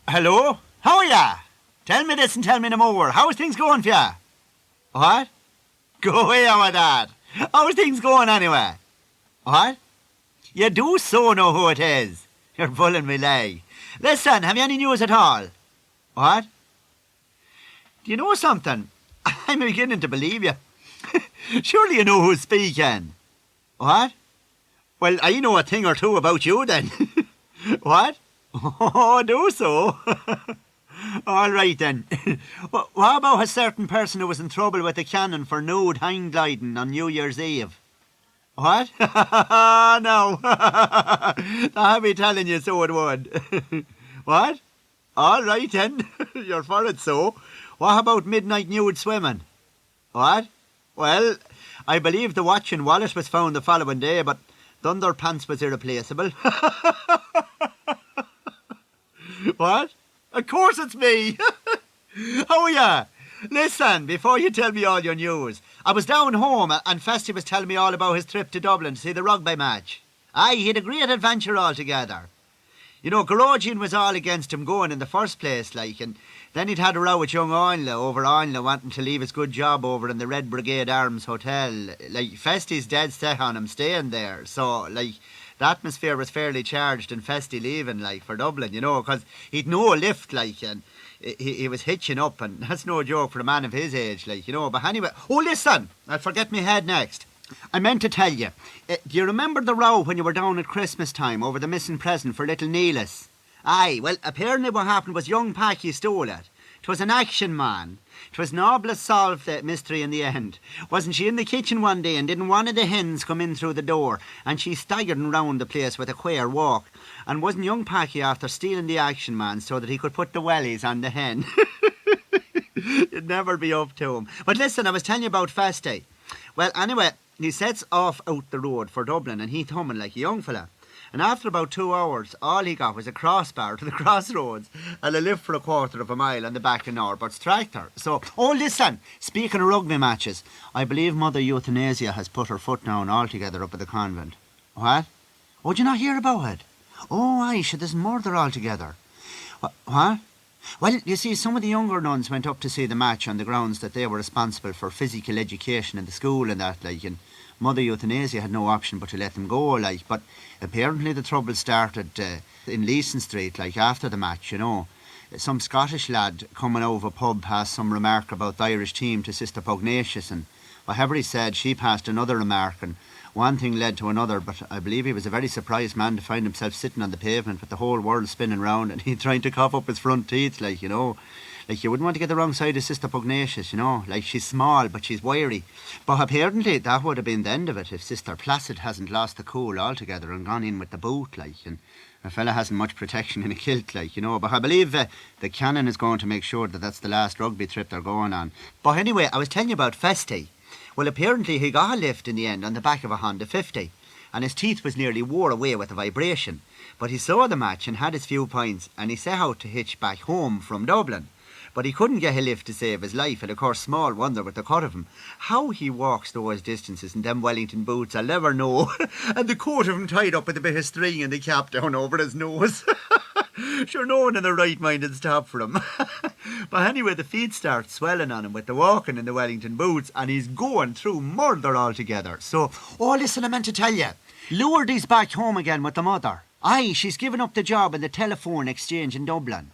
Hello? How are ya? Tell me this and tell me no more. How's things going for ya? What? Go away with that. How's things going anyway? What? You do so know who it is. You're pulling me leg. Listen, have you any news at all? What? Do you know something? I'm beginning to believe you. Surely you know who's speaking. What? Well, I know a thing or two about you then. What? Oh, do so. All right then. What about a certain person who was in trouble with a cannon for nude hang gliding on New Year's Eve? What? No. I'll be telling you so it would. What? All right then. You're for it so. What about midnight nude swimming? What? Well, I believe the watch and wallet was found the following day, but Thunderpants was irreplaceable. What? Of course it's me. How are ya? Listen, before you tell me all your news, I was down home and Festy was telling me all about his trip to Dublin to see the rugby match. Aye, he had a great adventure altogether. You know, Gorogian was all against him going in the first place, like, and then he'd had a row with young Oinle over Oinle wanting to leave his good job over in the Red Brigade Arms Hotel. Like, Festy's dead set on him staying there, so, like, the atmosphere was fairly charged and Festy leaving, like, for Dublin, you know, because he'd no lift, like, and he was hitching up, and that's no joke for a man of his age, like, you know. But anyway, oh, listen, I'll forget me head next. I meant to tell you, do you remember the row when you were down at Christmas time over the missing present for little Neelis? Aye, well, apparently what happened was young Packy stole it. 'Twas an action man. 'Twas Nobla solved the mystery in the end. Wasn't she in the kitchen one day and didn't one of the hens come in through the door, and she staggered round the place with a queer walk, and wasn't young Packy after stealing the action man so that he could put the wellies on the hen? You'd never be up to him. But listen, I was telling you about Festy. Well, anyway, he sets off out the road for Dublin and he's humming like a young fella. And after about 2 hours, all he got was a crossbar to the crossroads and a lift for a quarter of a mile on the back of Norbert's tractor. So, oh listen, speaking of rugby matches, I believe Mother Euthanasia has put her foot down altogether up at the convent. What? Oh, did you not hear about it? Oh, aye, there's murder altogether. What? Well, you see, some of the younger nuns went up to see the match on the grounds that they were responsible for physical education in the school and that, like, and Mother Euthanasia had no option but to let them go, like, but apparently the trouble started in Leeson Street, like, after the match, you know. Some Scottish lad coming out of a pub passed some remark about the Irish team to Sister Pugnacious, and whatever he said, she passed another remark, and one thing led to another, but I believe he was a very surprised man to find himself sitting on the pavement with the whole world spinning round and he trying to cough up his front teeth, like, you know. Like, you wouldn't want to get the wrong side of Sister Pugnacious, you know. Like, she's small, but she's wiry. But apparently that would have been the end of it if Sister Placid hasn't lost the cool altogether and gone in with the boot, like, and a fella hasn't much protection in a kilt, like, you know. But I believe the canon is going to make sure that that's the last rugby trip they're going on. But anyway, I was telling you about Festy. Well, apparently he got a lift in the end on the back of a Honda 50, and his teeth was nearly wore away with the vibration. But he saw the match and had his few pints, and he set out to hitch back home from Dublin. But he couldn't get a lift to save his life, and of course small wonder with the cut of him. How he walks those distances in them Wellington boots I'll never know. And the coat of him tied up with a bit of string and the cap down over his nose. Sure, no one in their right mind would stop for him. But anyway, the feet start swelling on him with the walking in the Wellington boots, and he's going through murder altogether. So, oh listen, I meant to tell you, Lourdes back home again with the mother. Aye, she's given up the job in the telephone exchange in Dublin.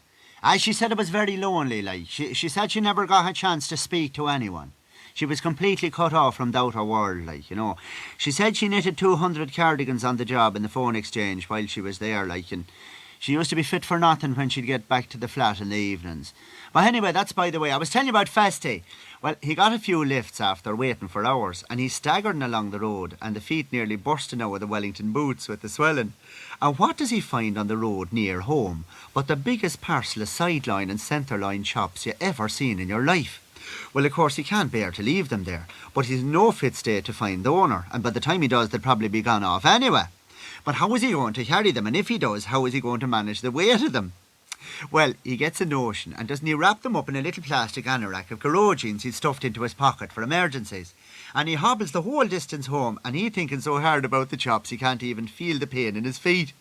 As she said, it was very lonely, like. She said she never got a chance to speak to anyone. She was completely cut off from the outer world, like, you know. She said she knitted 200 cardigans on the job in the phone exchange while she was there, like, and she used to be fit for nothing when she'd get back to the flat in the evenings. But anyway, that's by the way. I was telling you about Festy. Well, he got a few lifts after waiting for hours, and he's staggering along the road, and the feet nearly bursting out of the Wellington boots with the swelling. And what does he find on the road near home but the biggest parcel of sideline and centreline chops you ever seen in your life? Well, of course, he can't bear to leave them there, but he's in no fit state to find the owner, and by the time he does, they'll probably be gone off anyway. But how is he going to carry them, and if he does, how is he going to manage the weight of them? Well, he gets a notion, and doesn't he wrap them up in a little plastic anorak of Gorogians he'd stuffed into his pocket for emergencies, and he hobbles the whole distance home, and he thinking so hard about the chops he can't even feel the pain in his feet.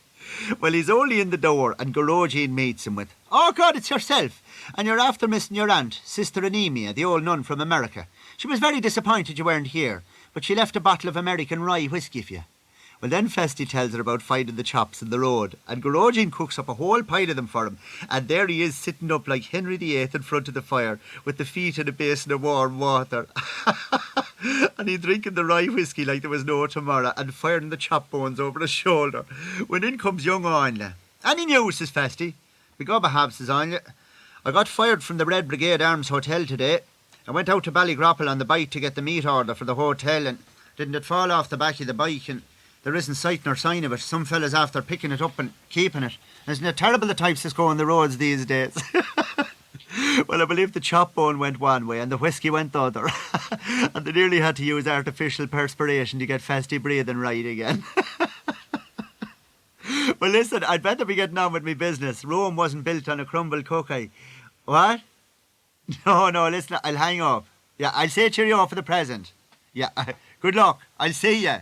Well, he's only in the door and Gorogine meets him with, "Oh God, it's yourself. And you're after missing your aunt, Sister Anemia, the old nun from America. She was very disappointed you weren't here, but she left a bottle of American rye whiskey for you." Well, then Festy tells her about finding the chops in the road, and Gorogine cooks up a whole pile of them for him, and there he is sitting up like Henry VIII in front of the fire, with the feet in a basin of warm water. And he's drinking the rye whiskey like there was no tomorrow, and firing the chop bones over his shoulder, when in comes young Anya. "Any news," says Festy. "Begob have," says Anya. "I got fired from the Red Brigade Arms Hotel today. I went out to Ballygrapple on the bike to get the meat order for the hotel, and didn't it fall off the back of the bike, and there isn't sight nor sign of it. Some fellas after picking it up and keeping it. Isn't it terrible the types that's go on the roads these days?" Well, I believe the chop bone went one way and the whiskey went the other. And they nearly had to use artificial perspiration to get Festy breathing right again. Well, listen, I'd better be getting on with my business. Rome wasn't built on a crumbled cookie. What? No, listen, I'll hang up. Yeah, I'll say cheerio for the present. Yeah, good luck. I'll see ya.